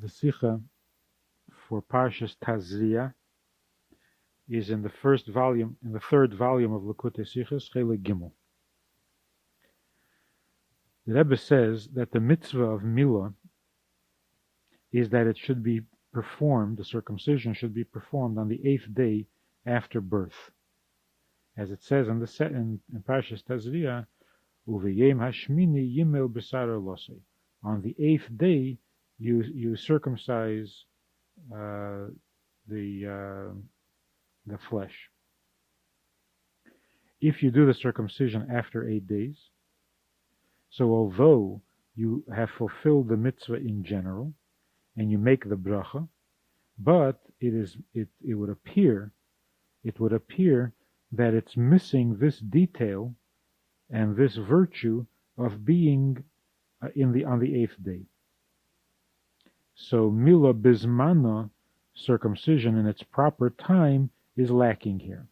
the Sicha for Parshas Tazria is in the third volume of Likutei Sichos, Chelik Gimel. The Rebbe says that the mitzvah of Milah is that it should be performed, the circumcision should be performed on the 8th day after birth. As it says in Parshas Tazria, Uveyem hashmini yimel b'sar losei. On the 8th day, you circumcise the flesh. If you do the circumcision after 8 days, so although you have fulfilled the mitzvah in general, and you make the bracha, but it would appear that it's missing this detail and this virtue of being on the 8th day. So Milah Bizmana, circumcision in its proper time, is lacking here.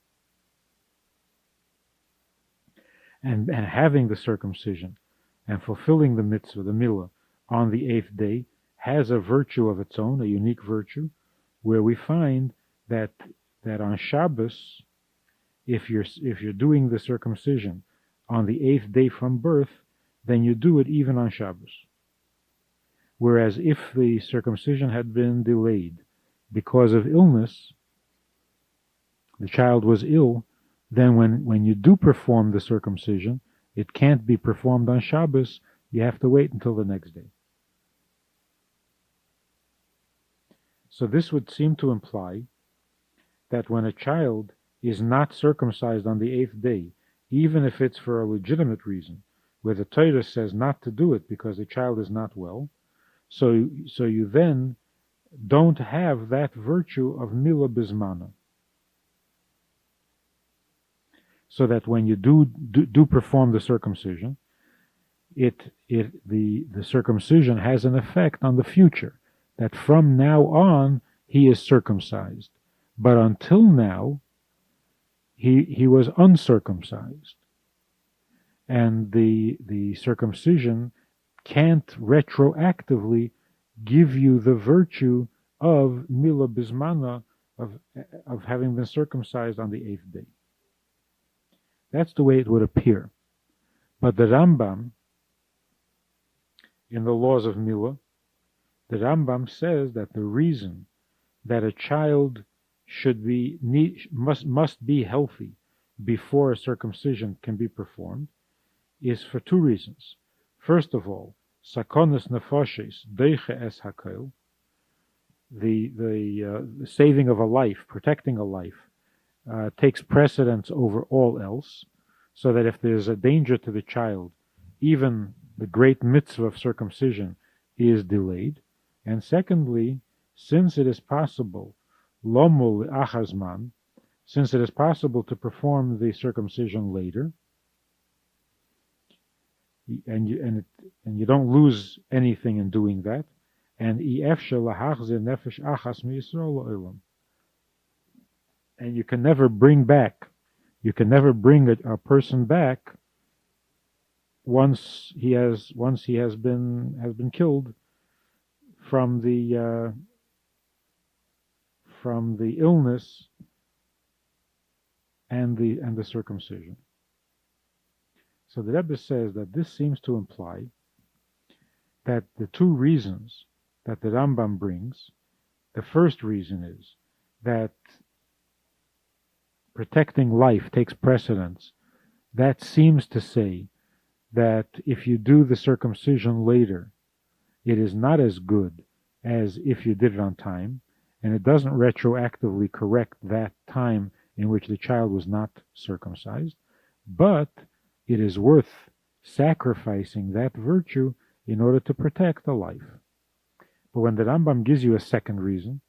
And having the circumcision and fulfilling the mitzvah, the Milah, on the 8th day has a virtue of its own, a unique virtue, where we find that on Shabbos, if you're doing the circumcision on the 8th day from birth, then you do it even on Shabbos. Whereas if the circumcision had been delayed because of illness, the child was ill, then when you do perform the circumcision, it can't be performed on Shabbos, you have to wait until the next day. So this would seem to imply that when a child is not circumcised on the 8th day, even if it's for a legitimate reason, where the Torah says not to do it because the child is not well, so you then don't have that virtue of Milah Bizmana. So that when you do perform the circumcision, the circumcision has an effect on the future, that from now on he is circumcised. But until now, he was uncircumcised. And the circumcision can't retroactively give you the virtue of Milah Bizmana, of having been circumcised on the 8th day. That's the way it would appear. But the Rambam, in the laws of Milah, the Rambam says that the reason that a child must be healthy before a circumcision can be performed is for 2 reasons. First of all, sakonas nefoshes deiche es hakel, the saving of a life, protecting a life, takes precedence over all else, so that if there's a danger to the child, even the great mitzvah of circumcision is delayed. And secondly, since it is possible, lomul achazman, since it is possible to perform the circumcision later, and you don't lose anything in doing that, and and you can never bring a person back once he has been killed from the illness and the circumcision. So the Rebbe says that this seems to imply that the 2 reasons that the Rambam brings, the first reason is that protecting life takes precedence. That seems to say that if you do the circumcision later, it is not as good as if you did it on time, and it doesn't retroactively correct that time in which the child was not circumcised, but it is worth sacrificing that virtue in order to protect a life. But when the Rambam gives you a second reason,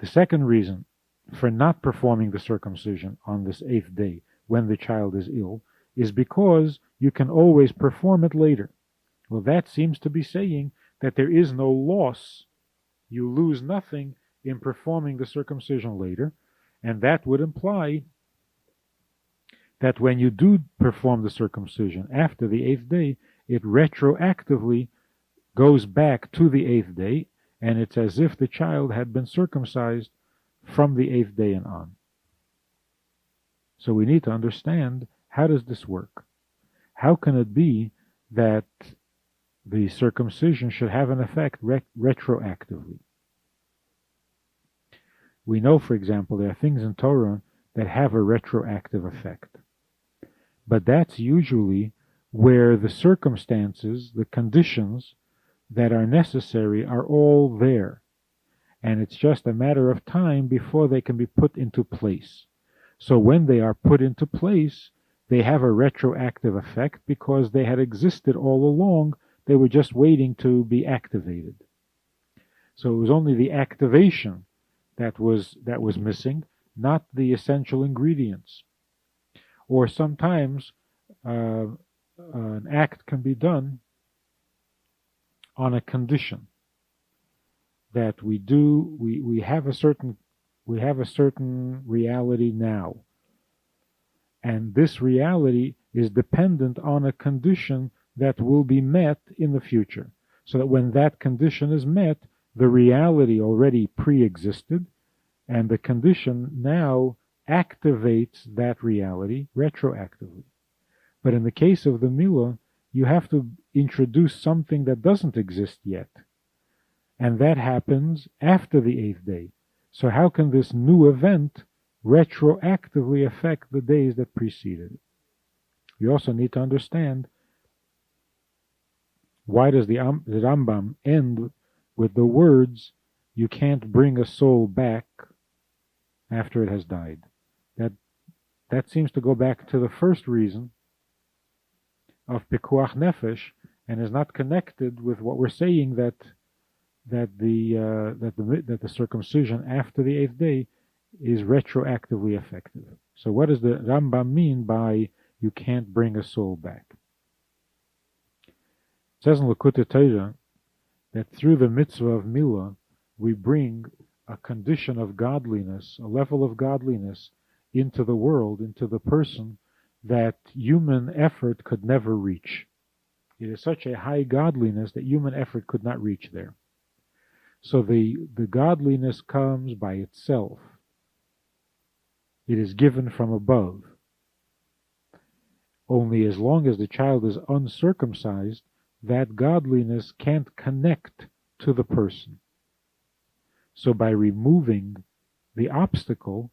the second reason for not performing the circumcision on this 8th day when the child is ill is because you can always perform it later. Well, that seems to be saying that there is no loss. You lose nothing in performing the circumcision later, and that would imply that when you do perform the circumcision after the 8th day, it retroactively goes back to the 8th day, and it's as if the child had been circumcised from the 8th day and on. So we need to understand, how does this work? How can it be that the circumcision should have an effect retroactively? We know, for example, there are things in Torah that have a retroactive effect. But that's usually where the circumstances, the conditions that are necessary are all there. And it's just a matter of time before they can be put into place. So when they are put into place, they have a retroactive effect because they had existed all along. They were just waiting to be activated. So it was only the activation that was missing, not the essential ingredients. Or sometimes an act can be done on a condition that we have a certain reality now, and this reality is dependent on a condition that will be met in the future, so that when that condition is met, the reality already pre-existed, and the condition now activates that reality retroactively. But in the case of the milah, you have to introduce something that doesn't exist yet, and that happens after the 8th day. So how can this new event retroactively affect the days that preceded it? We also need to understand, why does the Rambam end with the words, you can't bring a soul back after it has died? That seems to go back to the first reason of pikuach nefesh, and is not connected with what we're saying, that the circumcision after the 8th day is retroactively effective. So what does the Rambam mean by you can't bring a soul back? It says in Likutei Torah that through the mitzvah of milah, we bring a condition of godliness, a level of godliness into the world, into the person, that human effort could never reach. It is such a high godliness that human effort could not reach there. So the godliness comes by itself. It is given from above. Only as long as the child is uncircumcised, that godliness can't connect to the person. So by removing the obstacle,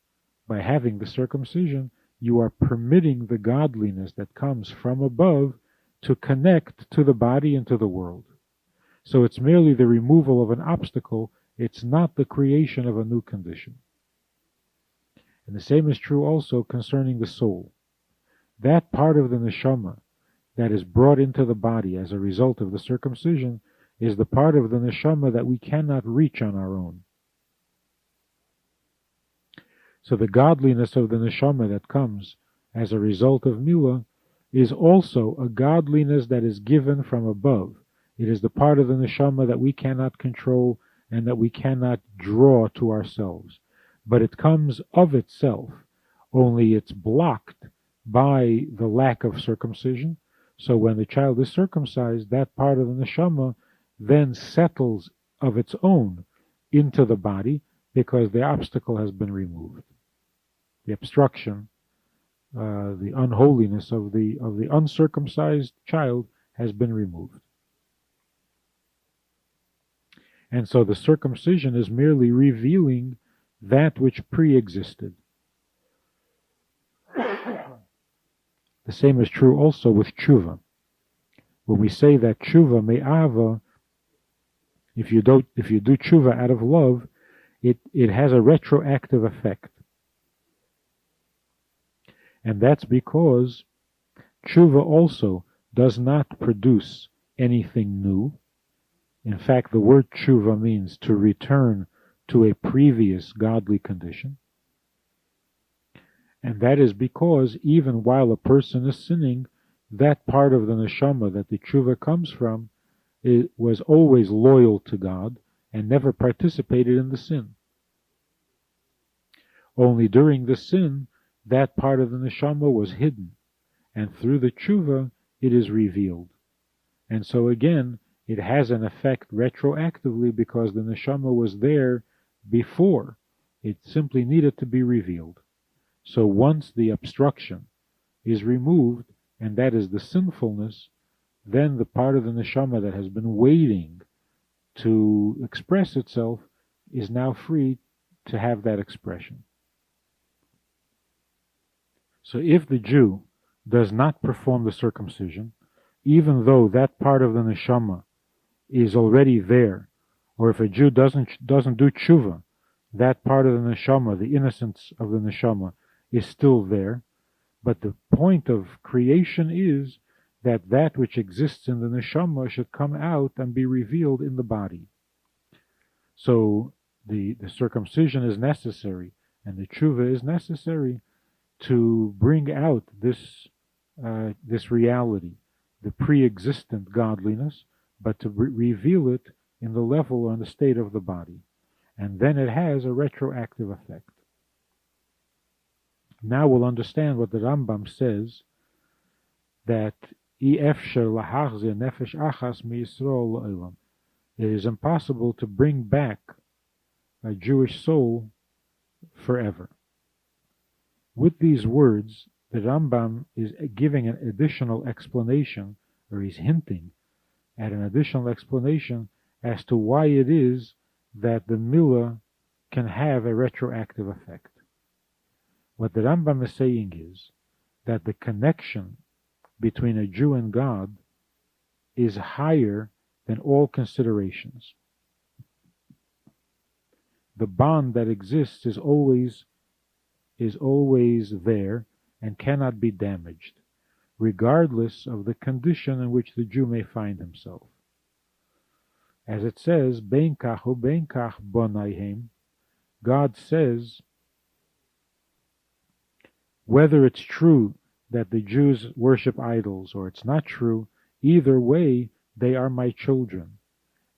by having the circumcision, you are permitting the godliness that comes from above to connect to the body and to the world. So it's merely the removal of an obstacle, it's not the creation of a new condition. And the same is true also concerning the soul. That part of the neshama that is brought into the body as a result of the circumcision is the part of the neshama that we cannot reach on our own. So the godliness of the neshama that comes as a result of milah is also a godliness that is given from above. It is the part of the neshama that we cannot control and that we cannot draw to ourselves. But it comes of itself, only it's blocked by the lack of circumcision. So when the child is circumcised, that part of the neshama then settles of its own into the body, because the obstacle has been removed. The obstruction, the unholiness of the uncircumcised child has been removed. And so the circumcision is merely revealing that which pre-existed. The same is true also with tshuva. When we say that tshuva me'ava, if you do tshuva out of love, it has a retroactive effect. And that's because tshuva also does not produce anything new. In fact, the word tshuva means to return to a previous godly condition. And that is because even while a person is sinning, that part of the neshama that the tshuva comes from was always loyal to God and never participated in the sin. Only during the sin, that part of the neshama was hidden, and through the tshuva, it is revealed. And so again, it has an effect retroactively because the neshama was there before. It simply needed to be revealed. So once the obstruction is removed, and that is the sinfulness, then the part of the neshama that has been waiting to express itself is now free to have that expression. So if the Jew does not perform the circumcision, even though that part of the neshama is already there, or if a Jew doesn't do tshuva, that part of the neshama, the innocence of the neshama, is still there. But the point of creation is that that which exists in the neshama should come out and be revealed in the body. So the circumcision is necessary, and the tshuva is necessary to bring out this reality, the pre-existent godliness, but to reveal it in the level or in the state of the body. And then it has a retroactive effect. Now we'll understand what the Rambam says, that it is impossible to bring back a Jewish soul forever. With these words, the Rambam is giving an additional explanation, or he's hinting at an additional explanation as to why it is that the milah can have a retroactive effect. What the Rambam is saying is that the connection between a Jew and God is higher than all considerations. The bond that exists is always there and cannot be damaged, regardless of the condition in which the Jew may find himself. As it says, "Bein kach u bein kach bonayhem," God says, whether it's true that the Jews worship idols or it's not true, either way, they are my children.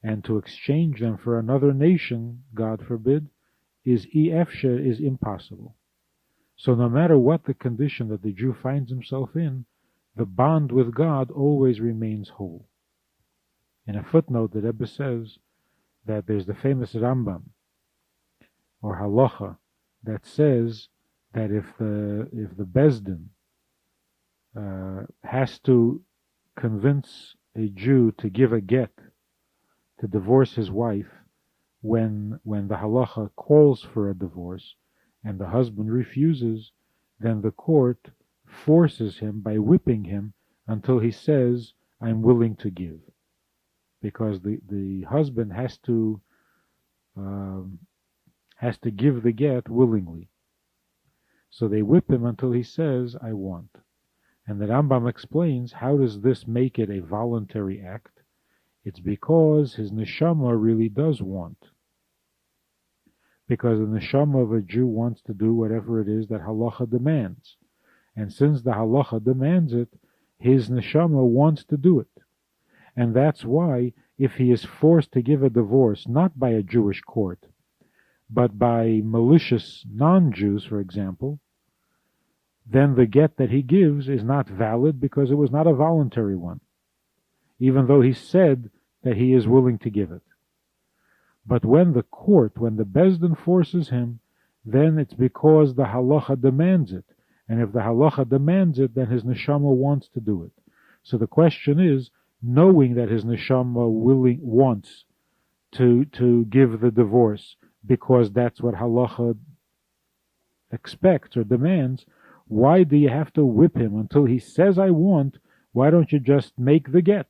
And to exchange them for another nation, God forbid, is impossible. So no matter what the condition that the Jew finds himself in, the bond with God always remains whole. In a footnote, the Rebbe says that there's the famous Rambam, or halacha, that says that if the Bezdin has to convince a Jew to give a get, to divorce his wife, when the halacha calls for a divorce and the husband refuses, then the court forces him by whipping him until he says, "I'm willing to give," because the husband has to give the get willingly. So they whip him until he says, "I want." And the Rambam explains, how does this make it a voluntary act? It's because his neshama really does want. Because the neshama of a Jew wants to do whatever it is that halacha demands. And since the halacha demands it, his neshama wants to do it. And that's why, if he is forced to give a divorce, not by a Jewish court, but by malicious non-Jews, for example, then the get that he gives is not valid because it was not a voluntary one, even though he said that he is willing to give it. But when the Bezdin forces him, then it's because the halacha demands it. And if the halacha demands it, then his neshama wants to do it. So the question is, knowing that his neshama wants to give the divorce, because that's what halacha expects or demands, why do you have to whip him until he says, "I want"? Why don't you just make the get?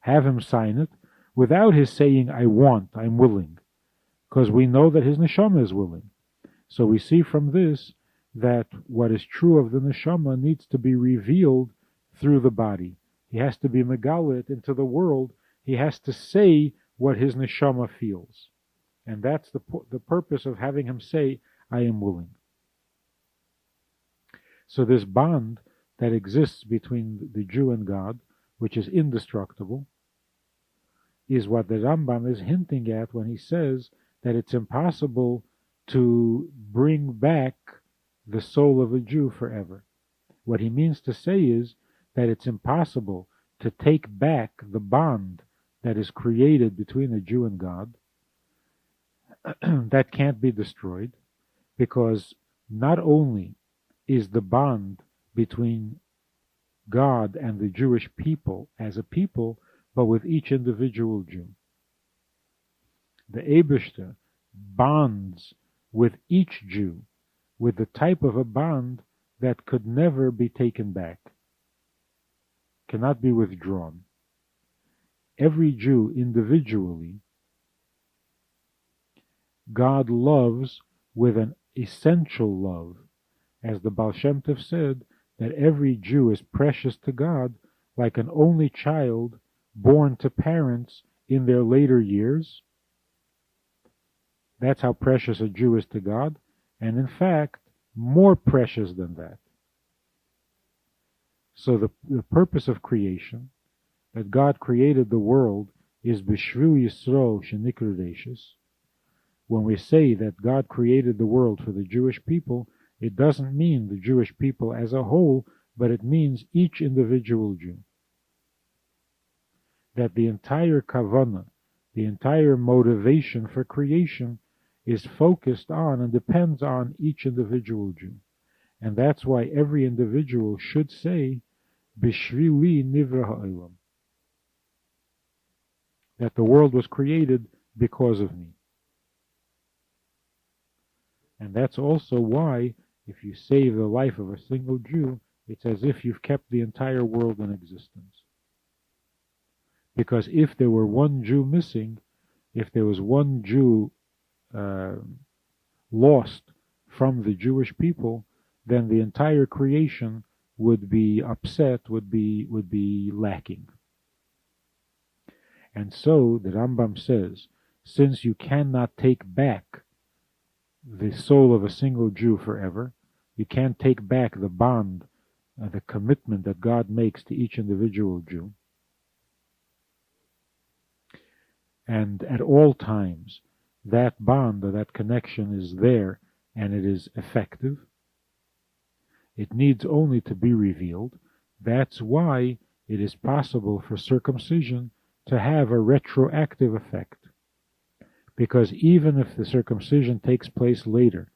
Have him sign it without his saying, "I want, I'm willing," because we know that his neshama is willing. So we see from this that what is true of the neshama needs to be revealed through the body. He has to be megalit into the world. He has to say what his neshama feels. And that's the purpose of having him say, "I am willing." So this bond that exists between the Jew and God, which is indestructible, is what the Rambam is hinting at when he says that it's impossible to bring back the soul of a Jew forever. What he means to say is that it's impossible to take back the bond that is created between the Jew and God, that can't be destroyed, because not only is the bond between God and the Jewish people as a people, but with each individual Jew. The Eibishter bonds with each Jew with the type of a bond that could never be taken back, cannot be withdrawn. Every Jew individually, God loves with an essential love. As the Baal Shem Tov said, that every Jew is precious to God like an only child born to parents in their later years. That's how precious a Jew is to God, and in fact, more precious than that. So the purpose of creation, that God created the world, is B'Shvil Yisro Shenikru Reishis. When we say that God created the world for the Jewish people, it doesn't mean the Jewish people as a whole, but it means each individual Jew. That the entire kavanah, the entire motivation for creation, is focused on and depends on each individual Jew. And that's why every individual should say, B'Shvili Nivra Ha'olam, that the world was created because of me. And that's also why, if you save the life of a single Jew, it's as if you've kept the entire world in existence. Because if there were one Jew missing, if there was one Jew lost from the Jewish people, then the entire creation would be upset, would be lacking. And so the Rambam says, since you cannot take back the soul of a single Jew forever, you can't take back the bond, the commitment that God makes to each individual Jew, and at all times that bond or that connection is there and it is effective. It needs only to be revealed. That's why it is possible for circumcision to have a retroactive effect. Because even if the circumcision takes place later,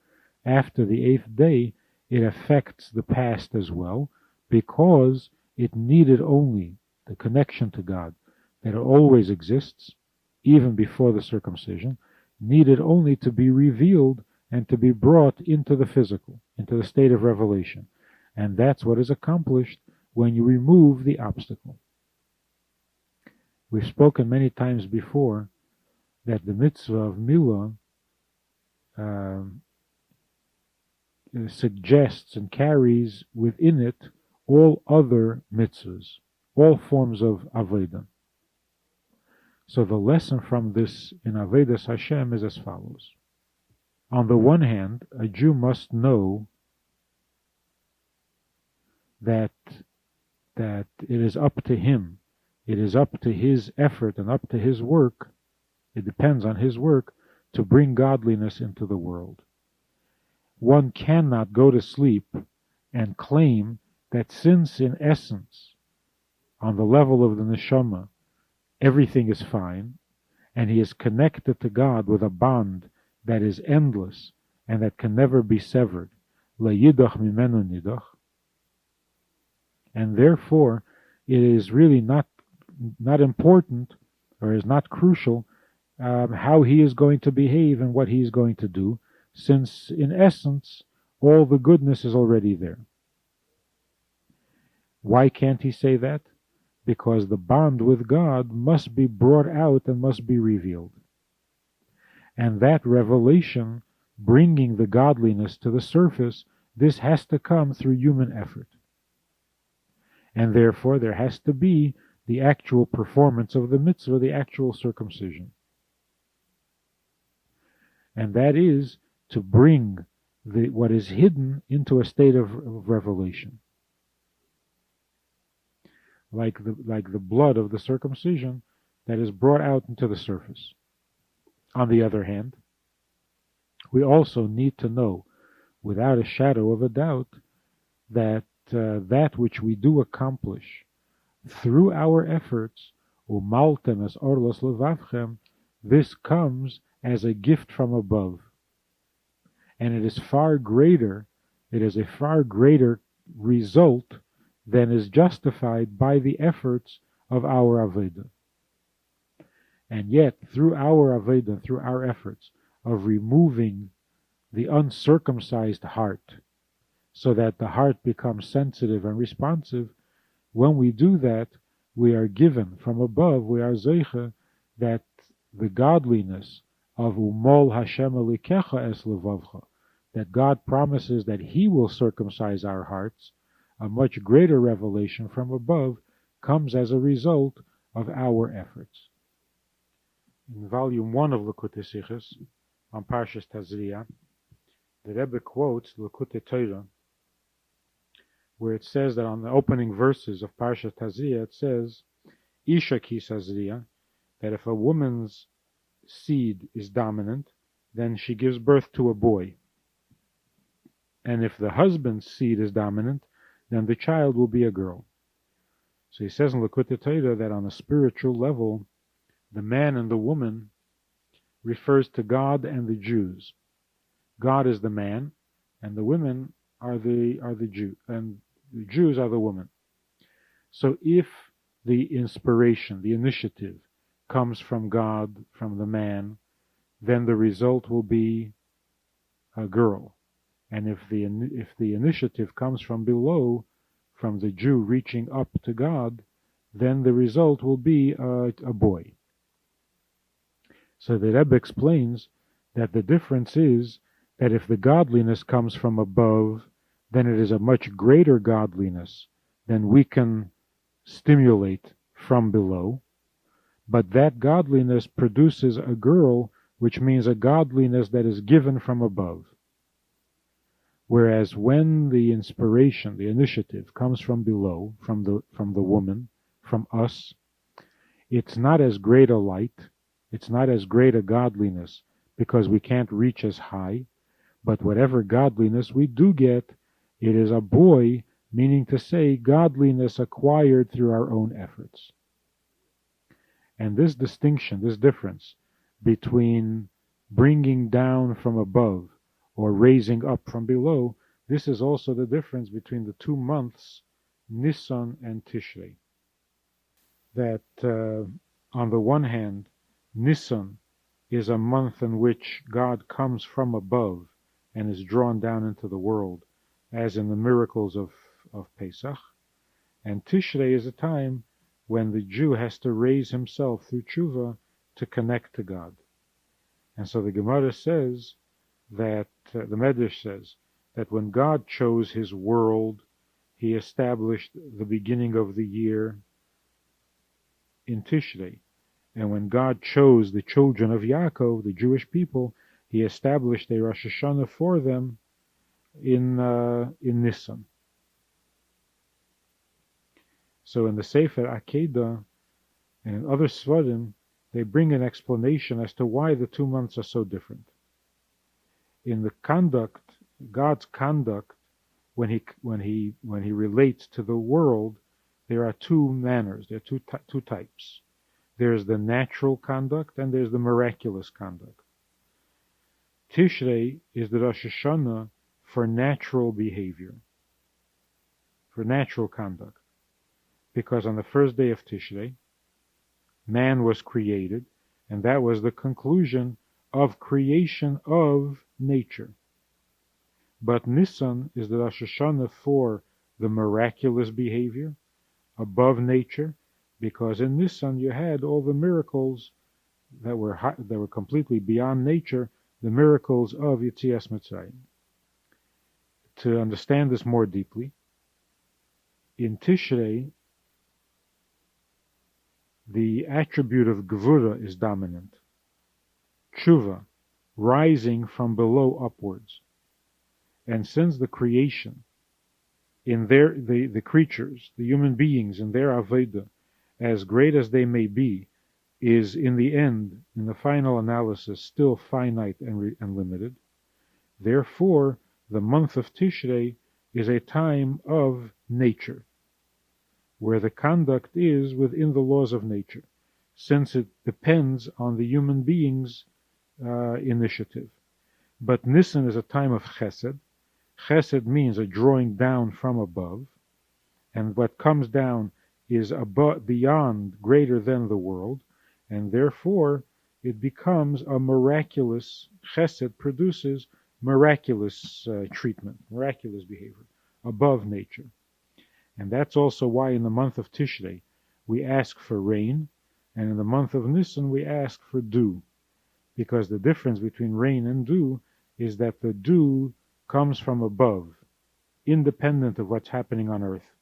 after the 8th day, it affects the past as well, because it needed only the connection to God that always exists, even before the circumcision, needed only to be revealed and to be brought into the physical, into the state of revelation. And that's what is accomplished when you remove the obstacle. We've spoken many times before that the mitzvah of milah suggests and carries within it all other mitzvahs, all forms of avodah. So the lesson from this in Avodas Hashem is as follows. On the one hand, a Jew must know that it is up to him, it is up to his effort and up to his work, it depends on his work to bring godliness into the world. One cannot go to sleep and claim that since in essence, on the level of the neshama, everything is fine, and he is connected to God with a bond that is endless and that can never be severed, le'yidach mimenu nidach, and therefore it is really not important, or is not crucial, how he is going to behave and what he is going to do, since in essence all the goodness is already there. Why can't he say that? Because the bond with God must be brought out and must be revealed. And that revelation, bringing the godliness to the surface, this has to come through human effort. And therefore there has to be the actual performance of the mitzvah, the actual circumcision. And that is to bring what is hidden into a state of revelation. Like the blood of the circumcision that is brought out into the surface. On the other hand, we also need to know, without a shadow of a doubt, that that which we do accomplish through our efforts Umaltem es orlos levavchem, this comes as a gift from above. And it is far greater, it is a far greater result than is justified by the efforts of our Avodah. And yet, through our Avodah, through our efforts of removing the uncircumcised heart, so that the heart becomes sensitive and responsive, when we do that, we are given from above, we are Zeicha, that the godliness of Umol Hashem Elikecha es levavcha, that God promises that He will circumcise our hearts, a much greater revelation from above comes as a result of our efforts. In volume 1 of Likutei Sichos, on Parshas Tazria, the Rebbe quotes Likutei Torah, where it says that on the opening verses of Parshas Tazria, it says, Isha ki Tazria, that if a woman's seed is dominant, then she gives birth to a boy. And if the husband's seed is dominant, then the child will be a girl. So he says in Likutei Torah that on a spiritual level, the man and the woman refers to God and the Jews. God is the man, and the women are the Jew, and the Jews are the women. So if the inspiration, the initiative, comes from God, from the man, then the result will be a girl. And if the initiative comes from below, from the Jew reaching up to God, then the result will be a boy. So the Rebbe explains that the difference is that if the godliness comes from above, then it is a much greater godliness than we can stimulate from below. But that godliness produces a girl, which means a godliness that is given from above. Whereas when the inspiration, the initiative, comes from below, from the woman, from us, it's not as great a light, it's not as great a godliness, because we can't reach as high, but whatever godliness we do get, it is a boy, meaning to say godliness acquired through our own efforts. And this distinction, this difference between bringing down from above or raising up from below, this is also the difference between the 2 months, Nisan and Tishrei. That on the one hand, Nisan is a month in which God comes from above and is drawn down into the world, as in the miracles of Pesach. And Tishrei is a time when the Jew has to raise himself through tshuva to connect to God. And so the Gemara says that, the Medrash says, that when God chose His world, He established the beginning of the year in Tishrei. And when God chose the children of Yaakov, the Jewish people, He established a Rosh Hashanah for them in Nisan. So in the Sefer Akedah and in other Svarim, they bring an explanation as to why the 2 months are so different. In the conduct, God's conduct, when he relates to the world, there are 2 manners. There are two types. There's the natural conduct and there's the miraculous conduct. Tishrei is the Rosh Hashanah for natural behavior, for natural conduct. Because on the first day of Tishrei, man was created, and that was the conclusion of creation of nature. But Nisan is the Rosh Hashanah for the miraculous behavior, above nature, because in Nisan you had all the miracles that were completely beyond nature, the miracles of Yetzias Mitzrayim. To understand this more deeply, in Tishrei, the attribute of Gevura is dominant. Tshuva, rising from below upwards. And since the creation, in the creatures, the human beings, in their Avodah, as great as they may be, is in the end, in the final analysis, still finite and limited. Therefore, the month of Tishrei is a time of nature, where the conduct is within the laws of nature. since it depends on the human being's initiative. But Nisan is a time of chesed. Chesed means a drawing down from above, and what comes down is above, beyond, greater than the world, and therefore it becomes a miraculous. Chesed produces miraculous treatment, miraculous behavior, above nature. And that's also why in the month of Tishrei we ask for rain, and in the month of Nisan we ask for dew, because the difference between rain and dew is that the dew comes from above, independent of what's happening on earth,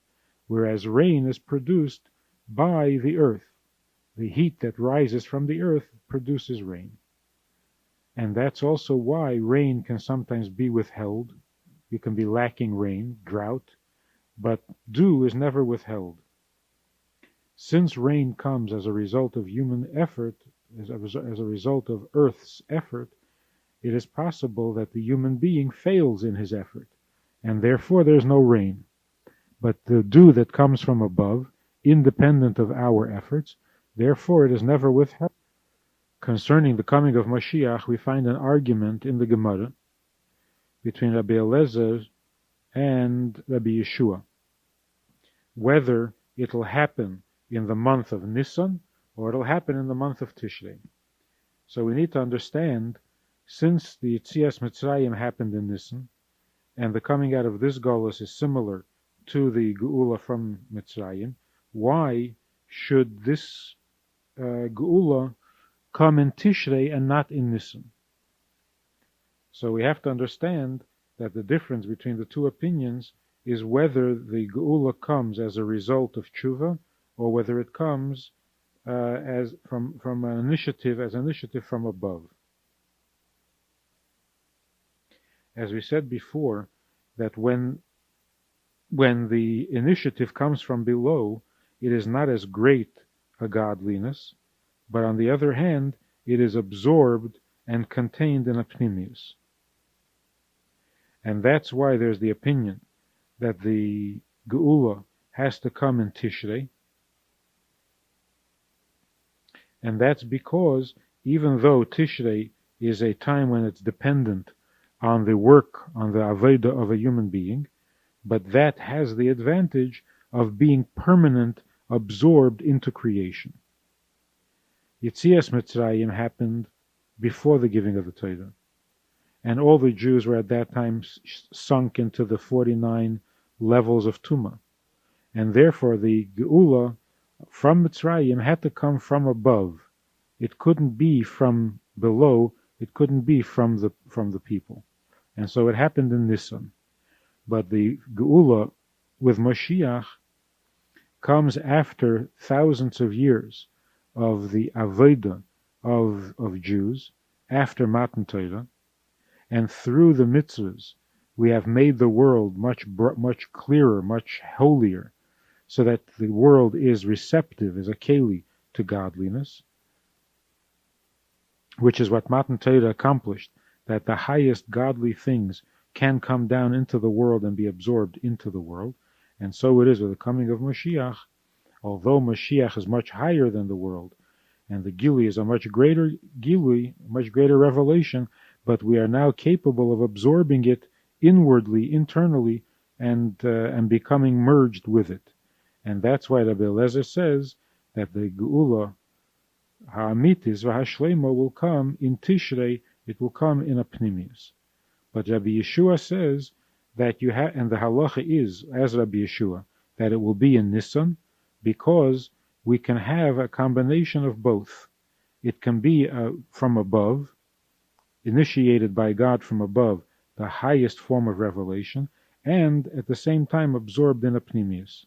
whereas rain is produced by the earth. The heat that rises from the earth produces rain. And that's also why rain can sometimes be withheld. You can be lacking rain, drought, but dew is never withheld. Since rain comes as a result of human effort, as a result of Earth's effort, it is possible that the human being fails in his effort, and therefore there's no rain. But the dew that comes from above, independent of our efforts, therefore it is never withheld. Concerning the coming of Mashiach, we find an argument in the Gemara between Rabbi Eliezer and Rabbi Yeshua, whether it'll happen in the month of Nisan or it'll happen in the month of Tishrei. So we need to understand, since the Yetzias Mitzrayim happened in Nisan, and the coming out of this Golus is similar to the Geula from Mitzrayim, why should this Geula come in Tishrei and not in Nisan? So we have to understand that the difference between the two opinions is whether the Geula comes as a result of tshuva or whether it comes as from an initiative from above. As we said before, that when the initiative comes from below, it is not as great a godliness, but on the other hand, it is absorbed and contained in a pnimius. And that's why there's the opinion that the Geula has to come in Tishrei. And that's because even though Tishrei is a time when it's dependent on the work, on the Aveda of a human being, but that has the advantage of being permanent, absorbed into creation. Yetzias Mitzrayim happened before the giving of the Torah, and all the Jews were at that time sunk into the 49 levels of Tumah, and therefore the Geula from Mitzrayim had to come from above. It couldn't be from below. It couldn't be from the people, and so it happened in Nisan. But the Geula with Mashiach comes after thousands of years of the Aveda of Jews, after Matan Torah, and through the mitzvahs we have made the world much clearer, much holier, so that the world is receptive, is a keli to godliness, which is what Matan Torah accomplished, that the highest godly things can come down into the world and be absorbed into the world. And so it is with the coming of Mashiach. Although Mashiach is much higher than the world, and the Gili is a much greater Gili, much greater revelation, but we are now capable of absorbing it inwardly, internally, and becoming merged with it. And that's why Rabbi Eliezer says that the Geula Ha'amitis v'Hashlema will come in Tishrei, it will come in a Pnimius. But Rabbi Yeshua says that you have, and the halacha is, as Rabbi Yeshua, that it will be in Nisan, because we can have a combination of both. It can be from above, initiated by God from above, the highest form of revelation, and at the same time absorbed in a Pnimius.